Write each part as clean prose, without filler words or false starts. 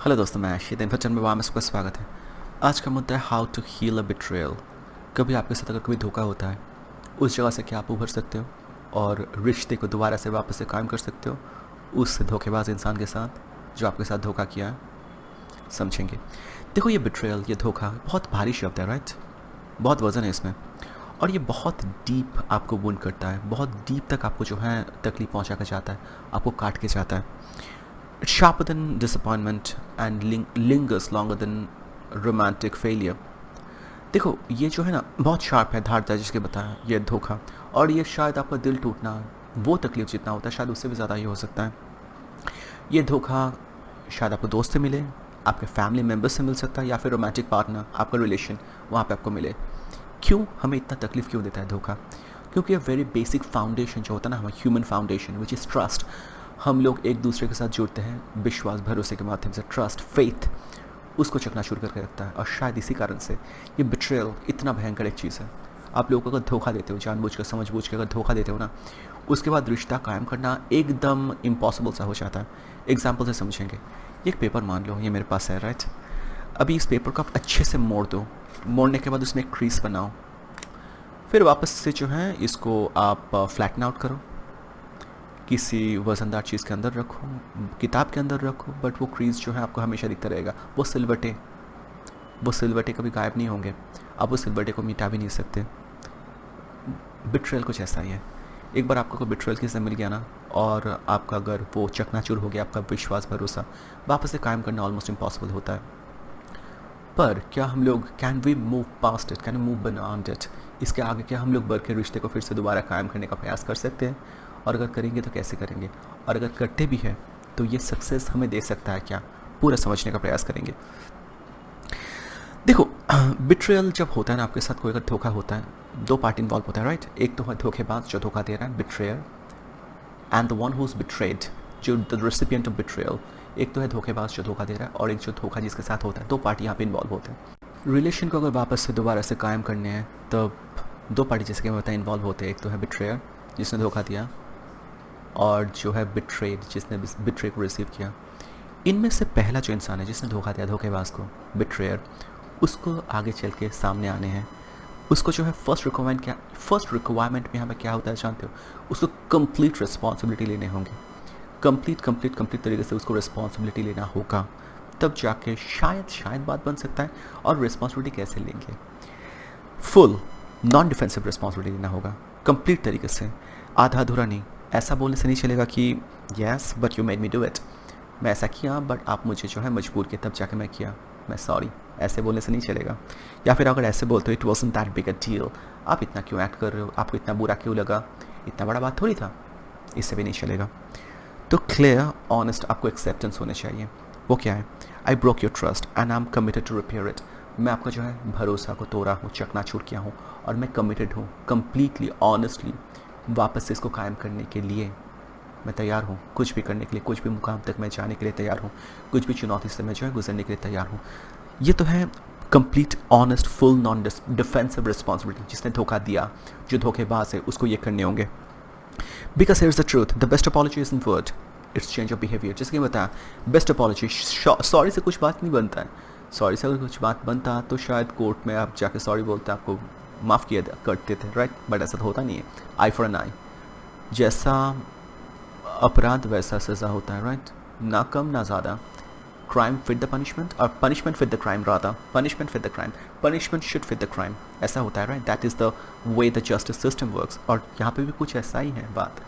Hello दोस्तों, मैं आशी दिन भर चंद में वाम सबका स्वागत है। आज का मुद्दा है how to heal a betrayal. कभी आपके साथ अगर कभी धोखा होता है, उस जगह से क्या आप उभर सकते हो और रिश्ते को दोबारा से वापस से कायम कर सकते हो उस धोखेबाज इंसान के साथ जो आपके साथ धोखा किया है, समझेंगे। देखो, ये बिट्रेयल, ये धोखा बहुत भारी शब्द है, राइट? बहुत वजन है इसमें और ये बहुत डीप आपको वुंड करता है, बहुत डीप तक आपको जो है तकलीफ पहुंचा कर जाता है, आपको काट के जाता है। It's sharper than disappointment and lingers longer than romantic failure. देखो, ये जो है ना बहुत शार्प है, धारदार, जिसके बताया ये धोखा। और ये शायद आपका दिल टूटना, वो तकलीफ जितना होता है शायद उससे भी ज़्यादा ही हो सकता है। ये धोखा शायद आपको दोस्त से मिले, आपके फैमिली मेम्बर से मिल सकता है, या फिर रोमांटिक पार्टनर, आपका रिलेशन वहाँ पे आपको मिले। क्यों हमें इतना तकलीफ क्यों देता है धोखा? क्योंकि ये वेरी बेसिक फाउंडेशन जो होता है ना, हमारा human foundation which is trust. हम लोग एक दूसरे के साथ जुड़ते हैं विश्वास भरोसे के माध्यम से, ट्रस्ट, फेथ, उसको चकनाचूर करके रखता है। और शायद इसी कारण से ये बिट्रेयल इतना भयंकर एक चीज़ है। आप लोगों को अगर धोखा देते हो, जानबूझ कर समझबूझ कर अगर धोखा देते हो ना, उसके बाद रिश्ता कायम करना एकदम इम्पॉसिबल सा हो जाता है। एग्जाम्पल से समझेंगे। एक पेपर मान लो, ये मेरे पास है, राइट? अभी इस पेपर को आप अच्छे से मोड़ दो, मोड़ने के बाद उसमें एक क्रीज बनाओ, फिर वापस से जो है इसको आप फ्लैटन आउट करो, किसी वजनदार चीज़ के अंदर रखो, किताब के अंदर रखो, बट वो क्रीज जो है आपको हमेशा दिखता रहेगा। वो सिलवटे कभी गायब नहीं होंगे, आप उस सिलवटे को मिटा भी नहीं सकते। बिट्रेयल कुछ ऐसा ही है। एक बार आपको कोई बिट्रेयल किसी से मिल गया ना, और आपका अगर वो चकनाचूर हो गया, आपका विश्वास भरोसा वापस से कायम करना ऑलमोस्ट इम्पॉसिबल होता है। पर क्या हम लोग, can we move past it, can we move beyond it? इसके आगे क्या हम लोग बढ़ के रिश्ते को फिर से दोबारा कायम करने का प्रयास कर सकते हैं? और अगर करेंगे तो कैसे करेंगे? और अगर करते भी हैं तो ये सक्सेस हमें दे सकता है क्या? पूरा समझने का प्रयास करेंगे। देखो, बिट्रेयल जब होता है ना आपके साथ, कोई अगर धोखा होता है, दो पार्टी इन्वॉल्व होता है, राइट? एक तो है धोखेबाज जो धोखा दे रहा है, betrayer, and the one who is betrayed, जो द रेसिपिएंट ऑफ बिट्रेयल। एक तो है धोखेबाज जो धोखा दे रहा है, और एक जो धोखा जिसके साथ होता है। दो पार्टी यहाँ पे इन्वॉल्व होते हैं। रिलेशन को अगर वापस से दोबारा से कायम करने हैं तो दो पार्टी, जैसे कि मैं बताया, इन्वॉल्व होते हैं। एक तो है बिट्रेयर जिसने धोखा दिया, और जो है बिट्रेड जिसने बिट्रे को रिसीव किया। इनमें से पहला जो इंसान है जिसने धोखा दिया, धोखेबाज को, बिट्रेयर, उसको आगे चल के सामने आने हैं। उसको जो है फर्स्ट रिक्वायरमेंट में यहाँ पे क्या होता है जानते हो? उसको कंप्लीट रिस्पॉन्सिबिलिटी लेने होंगे। कंप्लीट तरीके से उसको रिस्पॉन्सिबिलिटी लेना होगा, तब जाके शायद बात बन सकता है। और रिस्पॉन्सिबिलिटी कैसे लेंगे? फुल नॉन डिफेंसिव रिस्पॉन्सिबिलिटी लेना होगा, कंप्लीट तरीके से, आधा अधूरा नहीं। ऐसा बोलने से नहीं चलेगा कि yes but you made me do it, मैं ऐसा किया बट आप मुझे जो है मजबूर किया तब जाके मैं किया, मैं सॉरी, ऐसे बोलने से नहीं चलेगा। या फिर अगर ऐसे बोलते हो, it wasn't that big a deal, आप इतना क्यों एक्ट कर रहे हो, आपको इतना बुरा क्यों लगा, इतना बड़ा बात थोड़ी था, इससे भी नहीं चलेगा। तो क्लियर ऑनेस्ट आपको एक्सेप्टेंस होने चाहिए। वो क्या है? I broke your trust and I am committed to repair it. मैं आपका जो है भरोसा को तोड़ा हूँ, चकनाचूर किया हूँ, और मैं कमिटेड हूँ कंप्लीटली ऑनेस्टली वापस से इसको कायम करने के लिए। मैं तैयार हूँ कुछ भी करने के लिए, कुछ भी मुकाम तक मैं जाने के लिए तैयार हूँ, कुछ भी चुनौती से मैं जो है गुजरने के लिए तैयार हूँ। ये तो है complete honest full non defensive responsibility. जिसने धोखा दिया, जो धोखेबाज है, उसको ये करने होंगे। Because here is the truth, the best apology is in word, it's change of behaviour. जैसे कि बताया, बेस्ट अपॉलॉजी, सॉरी से कुछ बात नहीं बनता है। सॉरी से अगर कुछ बात बनता तो शायद कोर्ट में आप जाके सॉरी बोलते, आपको माफ़ किया करते थे, राइट? बट ऐसा तो होता नहीं है। आई फॉर एन आई, जैसा अपराध वैसा सज़ा होता है, राइट? ना कम ना ज़्यादा। क्राइम फिट द पनिशमेंट, और punishment fit the crime, Radha punishment fit the crime, punishment should fit the crime. ऐसा होता है, right? That is the way the justice system works. और यहाँ पे भी कुछ ऐसा ही है बात।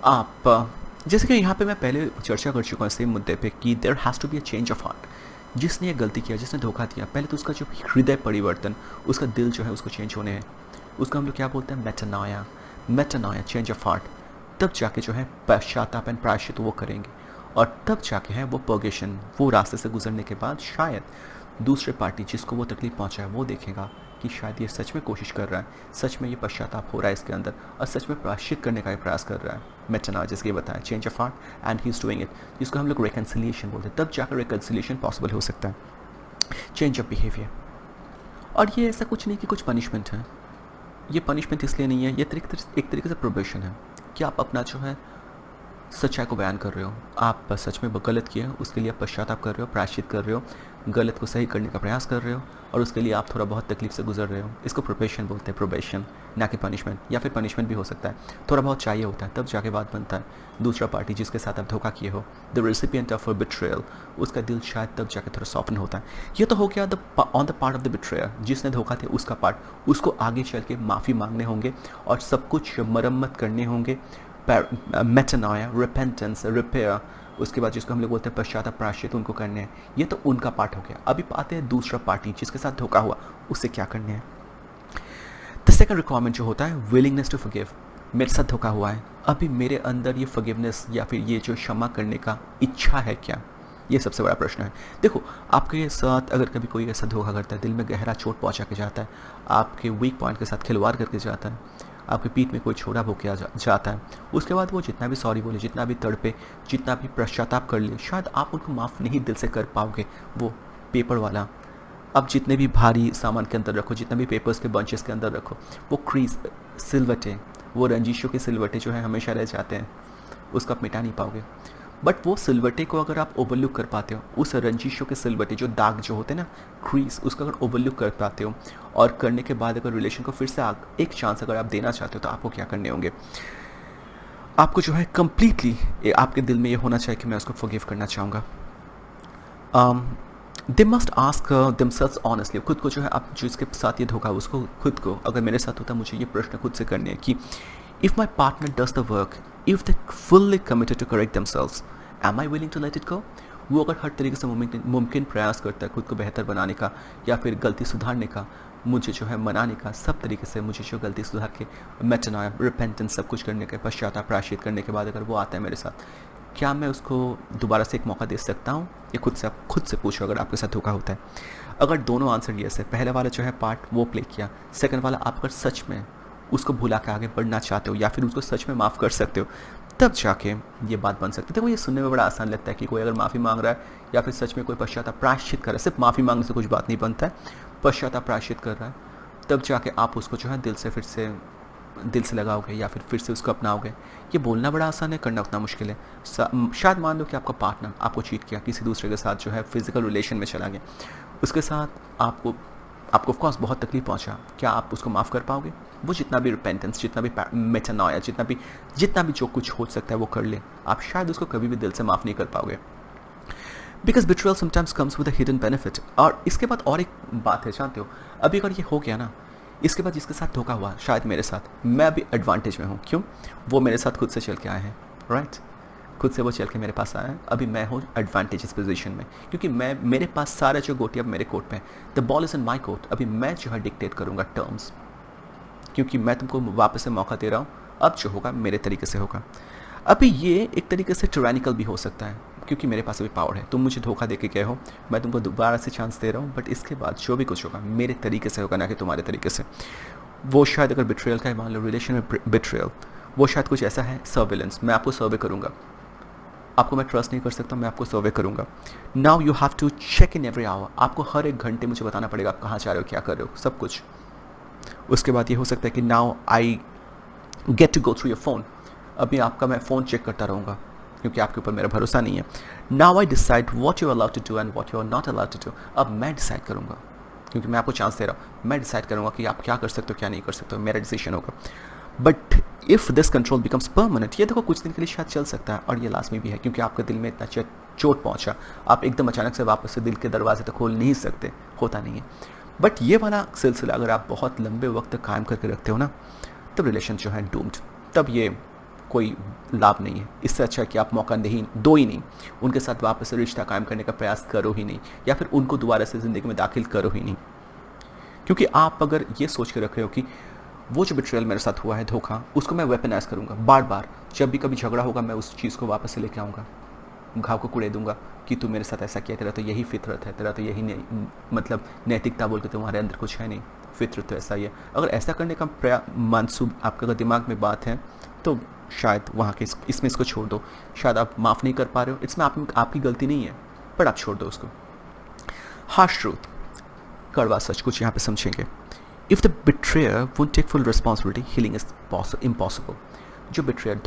आप जैसे कि यहाँ पे मैं पहले चर्चा कर चुका हूँ इसी मुद्दे पे कि there has to be a change of heart. जिसने ये गलती किया, जिसने धोखा दिया, पहले तो उसका जो हृदय परिवर्तन, उसका दिल जो है उसको चेंज होने हैं। उसका हम लोग क्या बोलते हैं? मेटानॉया, चेंज ऑफ हार्ट। तब जाके जो है पश्चाताप एंड प्रायश्चित वो करेंगे, और तब जाके है वो पर्गेशन, वो रास्ते से गुजरने के बाद शायद दूसरे पार्टी जिसको वो तकलीफ पहुंचा है वो देखेगा कि शायद ये सच में कोशिश कर रहा है, सच में ये पश्चाताप हो रहा है इसके अंदर, और सच में प्रायश्चित करने का प्रयास कर रहा है। मेटानॉया, जैसे ये बताया, change of heart, and he is doing it, जिसको हम लोग रिकन्सिलिएशन बोलते हैं। तब जाकर रिकन्सिलिएशन पॉसिबल हो सकता है, चेंज ऑफ बिहेवियर। और ये ऐसा कुछ नहीं कि कुछ पनिशमेंट है, ये पनिशमेंट इसलिए नहीं है, ये एक तरीके से प्रोबेशन है कि आप अपना जो है सच्चाई को बयान कर रहे हो, आप सच में गलत किए हो, उसके लिए आप पश्चाताप कर रहे हो, प्रायश्चित कर रहे हो, गलत को सही करने का प्रयास कर रहे हो, और उसके लिए आप थोड़ा बहुत तकलीफ से गुजर रहे हो। इसको प्रोबेशन बोलते हैं, प्रोबेशन, ना कि पनिशमेंट, या फिर पनिशमेंट भी हो सकता है। थोड़ा बहुत चाहिए होता है, तब जाके बात बनता है। दूसरा पार्टी जिसके साथ आप धोखा किए हो, the recipient of a betrayal, उसका दिल शायद तब जाके थोड़ा सॉफ्टन होता है। ये तो हो गया on the part of the betrayer, जिसने धोखा थे उसका पार्ट। उसको आगे चल के माफ़ी मांगने होंगे और सब कुछ मरम्मत करने होंगे, मेटानॉया, रिपेंटेंस, रिपेयर, उसके बाद जिसको हम लोग बोलते हैं पश्चाताप, प्रायश्चित, उनको करने हैं। ये तो उनका पार्ट हो गया। अभी आते हैं दूसरा पार्टी जिसके साथ धोखा हुआ, उससे क्या करने हैं। द सेकंड रिक्वायरमेंट जो होता है, विलिंगनेस टू फॉरगिव। मेरे साथ धोखा हुआ है, अभी मेरे अंदर ये फॉरगिवनेस या फिर ये जो क्षमा करने का इच्छा है क्या, ये सबसे बड़ा प्रश्न है। देखो, आपके साथ अगर कभी कोई ऐसा धोखा करता है, दिल में गहरा चोट पहुंचा के जाता है, आपके वीक पॉइंट के साथ खिलवाड़ करके जाता है, आपके पीठ में कोई छोड़ा भोग के जाता है, उसके बाद वो जितना भी सॉरी बोले, जितना भी तड़पे, जितना भी पश्चाताप कर ले, शायद आप उनको माफ़ नहीं दिल से कर पाओगे। वो पेपर वाला, अब जितने भी भारी सामान के अंदर रखो, जितने भी पेपर्स के बंचेस के अंदर रखो, वो क्रीज, सिलवटें, वो रंजिशों के सिलवटें जो है हमेशा रह जाते हैं, उसको आप मिटा नहीं पाओगे। बट वो सिलवटे को अगर आप ओवरलुक कर पाते हो, उस रंजिशों के सिलवटे जो दाग जो होते हैं ना, क्रीज, उसको अगर ओवरलुक कर पाते हो, और करने के बाद अगर रिलेशन को फिर से एक चांस अगर आप देना चाहते हो, तो आपको क्या करने होंगे। आपको जो है कंप्लीटली आपके दिल में ये होना चाहिए कि मैं उसको फॉरगिव करना चाहूँगा। They must ask themselves honestly, खुद को जो है, आप जिसके साथ ये धोखा, उसको खुद को, अगर मेरे साथ होता, मुझे ये प्रश्न खुद से करने हैं कि if my partner does the work, if they fully committed to correct themselves, am I willing to let it go. वो अगर हर तरीके से मुमकिन प्रयास करता है खुद को बेहतर बनाने का, या फिर गलती सुधारने का, मुझे जो है मनाने का, सब तरीके से मुझे जो गलती सुधार के, मेटानॉया, रिपेंटेंस, सब कुछ करने के पश्चाताप, प्रायश्चित करने के बाद अगर वो आता है मेरे साथ, क्या मैं उसको दोबारा से एक मौका दे सकता हूँ। ये खुद से, आप खुद से पूछो अगर आपके साथ धोखा होता है। अगर दोनों आंसर यस है, पहले वाला जो है पार्ट वो प्ले किया, सेकंड वाला आप अगर सच में उसको भुला के आगे बढ़ना चाहते हो, या फिर उसको सच में माफ़ कर सकते हो, तब जाके ये बात बन सकती है। देखो, ये सुनने में बड़ा आसान लगता है कि कोई अगर माफ़ी मांग रहा है, या फिर सच में कोई पश्चाताप, प्रायश्चित कर रहा है, सिर्फ माफ़ी मांगने से कुछ बात नहीं बनता है, पश्चाताप, प्रायश्चित कर रहा है, तब जाके आप उसको जो है दिल से फिर से लगाओगे, या फिर से उसको अपनाओगे। ये बोलना बड़ा आसान है, करना उतना मुश्किल है। शायद मान लो कि आपका पार्टनर आपको चीट किया, किसी दूसरे के साथ जो है फिजिकल रिलेशन में चला गया, उसके साथ आपको ऑफकोर्स बहुत तकलीफ पहुंचा, क्या आप उसको माफ़ कर पाओगे। वो जितना भी रिपेंटेंस, जितना भी मेटानॉया, जितना भी जो कुछ हो सकता है वो कर ले, आप शायद उसको कभी भी दिल से माफ़ नहीं कर पाओगे, because betrayal sometimes comes with a hidden benefit. और इसके बाद और एक बात है, जानते हो, अभी अगर ये हो गया ना, इसके बाद जिसके साथ धोखा हुआ, शायद मेरे साथ, मैं अभी एडवांटेज में हूँ। क्यों? वो मेरे साथ खुद से चल के आए हैं, राइट? खुद से वो चल के मेरे पास आए हैं, अभी मैं हूँ एडवांटेजेस पोजीशन में, क्योंकि मेरे पास सारा जो गोटी अब मेरे कोर्ट पे है, the ball is in my court. अभी मैं जो है डिक्टेट करूँगा टर्म्स, क्योंकि मैं तुमको वापस से मौका दे रहा हूँ, अब जो होगा मेरे तरीके से होगा। अभी ये एक तरीके से टायरानिकल भी हो सकता है, क्योंकि मेरे पास अभी पावर है। तुम मुझे धोखा देके गए हो, मैं तुमको दोबारा से चांस दे रहा हूँ, बट इसके बाद जो भी कुछ होगा मेरे तरीके से होगा, ना कि तुम्हारे तरीके से। वो शायद अगर बिट्रेयल का है, मान लो रिलेशन में बिट्रेयल, वो शायद कुछ ऐसा है, सर्विलेंस, मैं आपको सर्वे करूँगा, आपको मैं ट्रस्ट नहीं कर सकता, मैं आपको सर्वे करूँगा। Now you have to check in every hour, आपको हर एक घंटे मुझे बताना पड़ेगा आप कहाँ जा रहे हो, क्या कर रहे हो, सब कुछ। उसके बाद ये हो सकता है कि now I get to go through your phone, अभी आपका मैं फ़ोन चेक करता रहूँगा, क्योंकि आपके ऊपर मेरा भरोसा नहीं है। Now I decide what you are allowed to do and what you are not allowed to do. अब मैं डिसाइड करूँगा, क्योंकि मैं आपको चांस दे रहा हूँ, मैं डिसाइड करूँगा कि आप क्या कर सकते हो, क्या नहीं कर सकते हो, मेरा डिसीजन होगा। But if this control becomes permanent, ये देखो कुछ दिन के लिए शायद चल सकता है, और ये लास्ट में भी है, क्योंकि आपके दिल में इतना चोट पहुँचा, आप एकदम अचानक से वापस से दिल के दरवाजे तक खोल नहीं सकते, होता नहीं है। बट ये वाला सिलसिला अगर आप बहुत लंबे वक्त तक कायम करके रखते हो ना, तब रिलेशन जो है डूम्ड, तब ये कोई लाभ नहीं है। इससे अच्छा है कि आप मौका दो ही नहीं, उनके साथ वापस से रिश्ता कायम करने का प्रयास करो ही नहीं, या फिर उनको दोबारा से ज़िंदगी में दाखिल करो ही नहीं। क्योंकि आप अगर ये सोच के रख रहे हो कि वो जो बिट्रेयल मेरे साथ हुआ है, धोखा, उसको मैं वेपनाइज करूँगा, बार बार जब भी कभी झगड़ा होगा मैं उस चीज़ को वापस से लेके आऊँगा, घाव को कुड़े दूंगा कि तू मेरे साथ ऐसा किया, तेरा तो यही फितरत है, तेरा तो यही मतलब नैतिकता बोल के तुम्हारे अंदर कुछ है नहीं, फितरत तो ऐसा ही है। अगर ऐसा करने का मंसूब आपके अगर दिमाग में बात है, तो शायद वहाँ के इसमें इसको छोड़ दो। शायद आप माफ़ नहीं कर पा रहे हो, इसमें आपकी गलती नहीं है, पर आप छोड़ दो उसको। हार्श ट्रूथ, कड़वा सच, कुछ यहाँ पे समझेंगे। If the betrayer won't take full responsibility, healing is impossible. जो बिट्रेयर,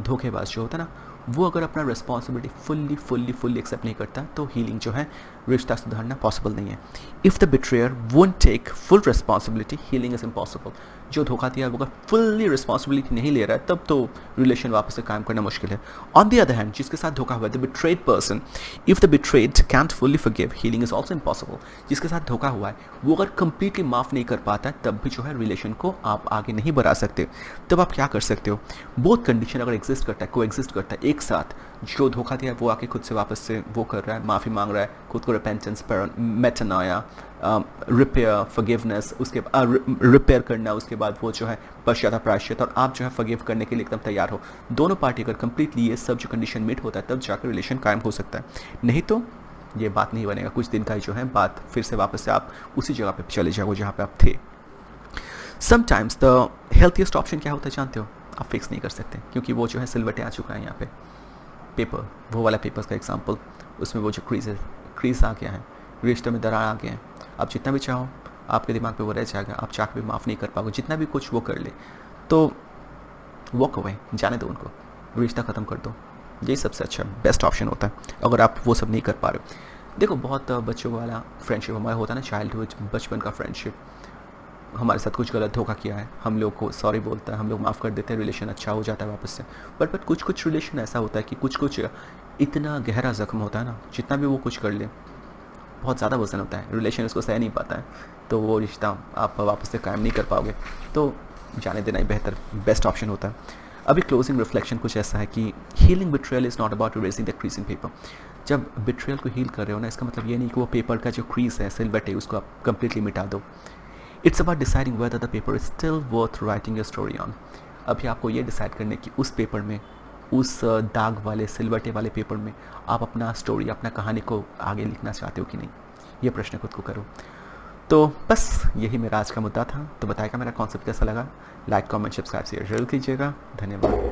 धोखेबाज जो होता है ना, वो अगर अपना रिस्पॉन्सिबिलिटी फुल्ली एक्सेप्ट नहीं करता तो हीलिंग जो है, रिश्ता सुधारना पॉसिबल नहीं है. If the betrayer won't take full responsibility, healing is impossible. जो धोखा दिया वो अगर फुल्ली रिस्पॉन्सिबिलिटी नहीं ले रहा है तब तो रिलेशन वापस से कायम करना मुश्किल है. ऑन द अदर हैंड, जिसके साथ धोखा हुआ है, the betrayed person, if the betrayed can't fully forgive, healing is also impossible. जिसके साथ धोखा हुआ है वो अगर कंप्लीटली माफ़ नहीं कर पाता तब भी जो है रिलेशन को आप आगे नहीं बढ़ा सकते. तब आप क्या कर सकते हो, बोथ कंडीशन अगर एग्जिस्ट करता है, को एग्जिस्ट करता है एक साथ, जो धोखा दिया है वो आके खुद से वापस से वो कर रहा है, माफ़ी मांग रहा है, खुद को रिपेंटेंस, मेटानॉया, रिपेयर, फॉरगिवनेस, उसके रिपेयर करना, उसके बाद वो जो है पश्चाताप, प्रायश्चित, और आप जो है फॉरगिव करने के लिए एकदम तैयार हो. दोनों पार्टी अगर कंप्लीटली ये सब जो कंडीशन मीट होता है तब जाकर रिलेशन कायम हो सकता है. नहीं तो ये बात नहीं बनेगा. कुछ दिन का ही जो है बात, फिर से वापस से आप उसी जगह पे चले जाओगे जहाँ पे आप थे. समटाइम्स द हेल्थीएस्ट ऑप्शन क्या होता है जानते हो, आप फिक्स नहीं कर सकते क्योंकि वो जो है सिलवटे आ चुका है यहाँ पे. पेपर, वो वाला पेपर्स का एग्जांपल, उसमें वो जो क्रीज आ गया है, रिश्ते में दरार आ गया है. आप जितना भी चाहो आपके दिमाग पे वो रह जाएगा, आप चाह के भी माफ़ नहीं कर पाओगे, जितना भी कुछ वो कर ले. तो वॉक अवे, जाने दो उनको, रिश्ता ख़त्म कर दो. यही सबसे अच्छा बेस्ट ऑप्शन होता है अगर आप वो सब नहीं कर पा रहे हो. देखो बहुत बच्चों वाला फ्रेंडशिप हमारा होता है ना, चाइल्डहुड, बचपन का फ्रेंडशिप. हमारे साथ कुछ गलत धोखा किया है, हम लोग को सॉरी बोलता है, हम लोग माफ़ कर देते हैं, रिलेशन अच्छा हो जाता है वापस से. बट कुछ रिलेशन ऐसा होता है कि कुछ इतना गहरा ज़ख्म होता है ना, जितना भी वो कुछ कर ले बहुत ज़्यादा वजन होता है, रिलेशन उसको सह नहीं पाता है, तो वो रिश्ता आप वापस से कायम नहीं कर पाओगे. तो जाने देना ही बेहतर, बेस्ट ऑप्शन होता है. अभी क्लोजिंग रिफ्लेक्शन कुछ ऐसा है कि healing betrayal is not about erasing the crease in paper. जब बिट्रेयल को हील कर रहे हो ना, इसका मतलब ये नहीं कि वो पेपर का जो क्रीज है, सिलवट है, उसको आप कंप्लीटली मिटा दो. It's about deciding whether the paper is still worth writing your story on. अभी आपको ये डिसाइड करने की उस पेपर में, उस दाग वाले सिलवटे वाले पेपर में आप अपना स्टोरी, अपना कहानी को आगे लिखना चाहते हो कि नहीं, ये प्रश्न खुद को करो. तो बस यही मेरा आज का मुद्दा था. तो बताएगा मेरा कॉन्सेप्ट कैसा लगा, लाइक कमेंट सब्सक्राइब शेयर जरूर कीजिएगा. धन्यवाद.